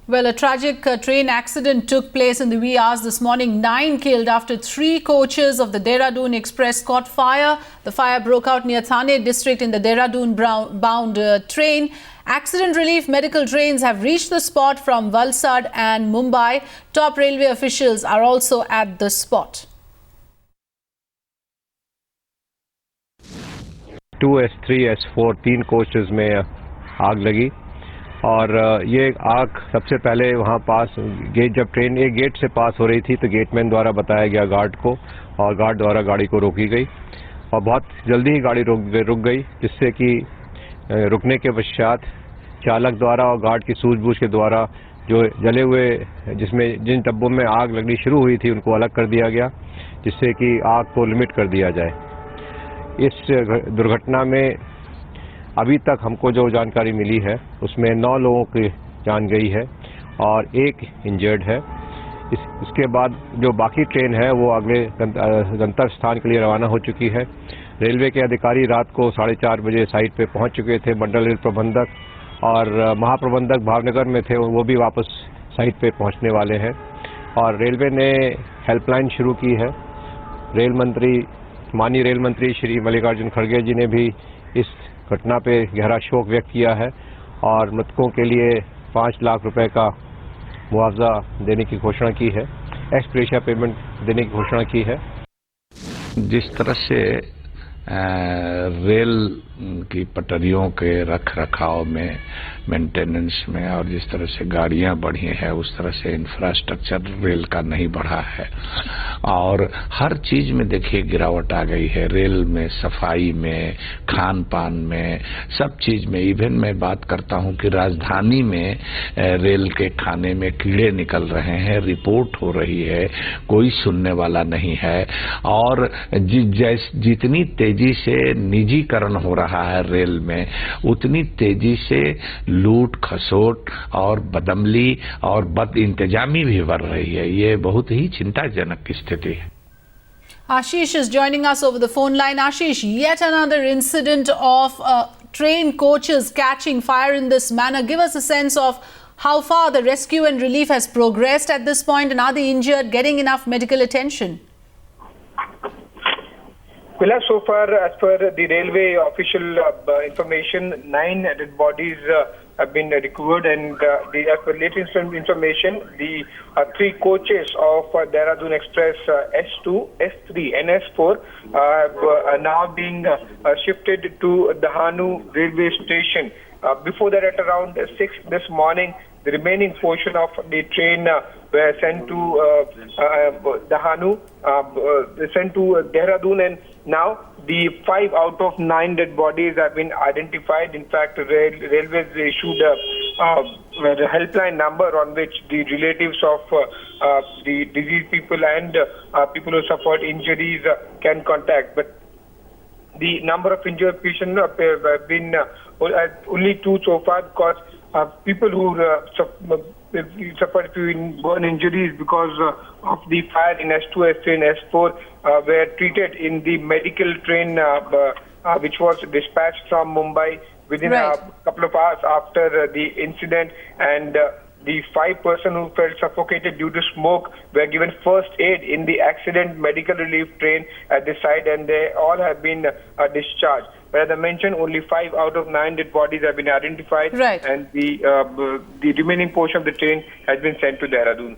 Well, a tragic train accident took place in the wee hours this morning. 9 killed after 3 coaches of the Dehradun Express caught fire. The fire broke out near Thane district in the Dehradun-bound train. Accident relief medical trains have reached the spot from Valsad and Mumbai. Top railway officials are also at the spot. 2 S3 S4 3 coaches में आग लगी और ये आग सबसे पहले वहाँ पास gate, जब ट्रेन एक गेट से पास हो रही थी तो गेटमैन द्वारा बताया गया गार्ड को, और गार्ड द्वारा गाड़ी को रोकी गई और बहुत जल्दी ही गाड़ी रुक गई, जिससे कि रुकने के पश्चात चालक द्वारा और गार्ड की सूझबूझ के द्वारा जो जले हुए जिन डब्बों में आग लगनी शुरू हुई थी उनको अलग कर दिया गया, जिससे कि आग को लिमिट कर दिया जाए। इस दुर्घटना में अभी तक हमको जो जानकारी मिली है उसमें 9 लोगों की जान गई है और 1 इंजर्ड है। इसके बाद जो बाकी ट्रेन है वो अगले गंतव्य स्थान के लिए रवाना हो चुकी है। रेलवे के अधिकारी रात को 4:30 बजे साइट पे पहुंच चुके थे। मंडल रेल प्रबंधक और महाप्रबंधक भावनगर में थे, वो भी वापस साइट पे पहुंचने वाले हैं और रेलवे ने हेल्पलाइन शुरू की है। माननीय रेल मंत्री श्री मल्लिकार्जुन खड़गे जी ने भी इस घटना पे गहरा शोक व्यक्त किया है और मृतकों के लिए 5 लाख रुपए का मुआवजा देने की घोषणा की है, एक्स ग्रेशिया पेमेंट देने की घोषणा की है। जिस तरह से रेल की पटरियों के रख रखाव में, मेंटेनेंस में और जिस तरह से गाड़ियां बढ़ी हैं उस तरह से इंफ्रास्ट्रक्चर रेल का नहीं बढ़ा है और हर चीज में देखिए गिरावट आ गई है। रेल में, सफाई में, खान पान में, सब चीज में। इवन मैं बात करता हूं कि राजधानी में रेल के खाने में कीड़े निकल रहे हैं, रिपोर्ट हो रही है, कोई सुनने वाला नहीं है और जितनी तेजी से निजीकरण हो रहा है रेल में, उतनी तेजी से लूट खसोट और बदअमली और बद इंतजामी भी बढ़ रही है। ये बहुत ही चिंताजनक स्थिति है। Ashish is joining us over the phone line. Ashish, yet another incident of train coaches catching fire in this manner. Give us a sense of how far the rescue and relief has progressed at this point, and are the injured getting enough medical attention? Well, so far, as per the railway official information, 9 dead bodies have been recovered, and as per latest information, the 3 coaches of Dehradun Express S2, S3 and S4 are now being shifted to Dahanu railway station. Before that, at around 6 this morning, the remaining portion of the train were sent to Dahanu, sent to Dehradun, and now the 5 out of 9 dead bodies have been identified. In fact, Railways issued a helpline number on which the relatives of the deceased people and people who suffered injuries can contact. But the number of injured patients have been only 2 so far, because people who suffered burn injuries because of the fire in S2, S3 and S4 were treated in the medical train which was dispatched from Mumbai within a couple of hours after the incident, and the 5 persons who felt suffocated due to smoke were given first aid in the accident medical relief train at the site, and they all have been discharged. But as I mentioned, only 5 out of 9 dead bodies have been identified, and the remaining portion of the train has been sent to Dehradun.